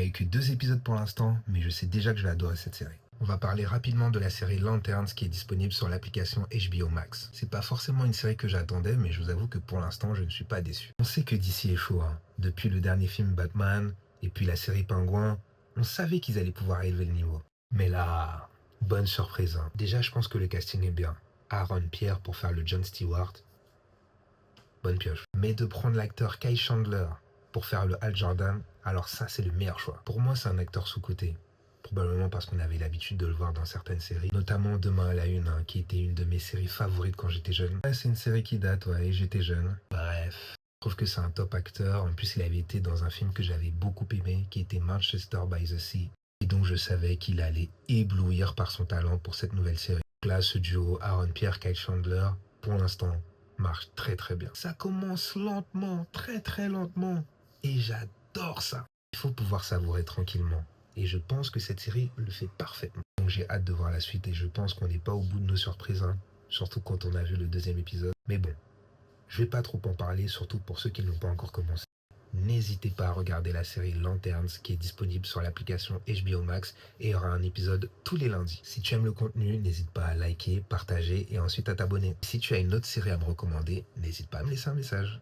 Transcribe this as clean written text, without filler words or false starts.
a eu que 2 épisodes pour l'instant, mais je sais déjà que je vais adorer cette série. On va parler rapidement de la série Lanterns qui est disponible sur l'application HBO Max. C'est pas forcément une série que j'attendais, mais je vous avoue que pour l'instant, je ne suis pas déçu. On sait que DC est chaud, hein. Depuis le dernier film Batman, et puis la série Pingouin, on savait qu'ils allaient pouvoir élever le niveau. Mais là, bonne surprise, hein. Déjà, je pense que le casting est bien. Aaron Pierre pour faire le John Stewart, bonne pioche. Mais de prendre l'acteur Kai Chandler pour faire le Hal Jordan, alors ça c'est le meilleur choix. Pour moi c'est un acteur sous-coté. Probablement parce qu'on avait l'habitude de le voir dans certaines séries, notamment Demain à la Une, hein, qui était une de mes séries favorites quand j'étais jeune. Ouais, c'est une série qui date, ouais, et j'étais jeune. Bref, je trouve que c'est un top acteur. En plus, il avait été dans un film que j'avais beaucoup aimé, qui était Manchester by the Sea. Et donc je savais qu'il allait éblouir par son talent pour cette nouvelle série. Donc là, ce duo Aaron Pierre, Kyle Chandler, pour l'instant, marche très très bien. Ça commence lentement, très très lentement. Et j'adore ça. Il faut pouvoir savourer tranquillement. Et je pense que cette série le fait parfaitement. Donc j'ai hâte de voir la suite et je pense qu'on n'est pas au bout de nos surprises, hein. Surtout quand on a vu le deuxième épisode. Mais bon, je vais pas trop en parler, surtout pour ceux qui n'ont pas encore commencé. N'hésitez pas à regarder la série Lanterns qui est disponible sur l'application HBO Max et il y aura un épisode tous les lundis. Si tu aimes le contenu, n'hésite pas à liker, partager et ensuite à t'abonner. Si tu as une autre série à me recommander, n'hésite pas à me laisser un message.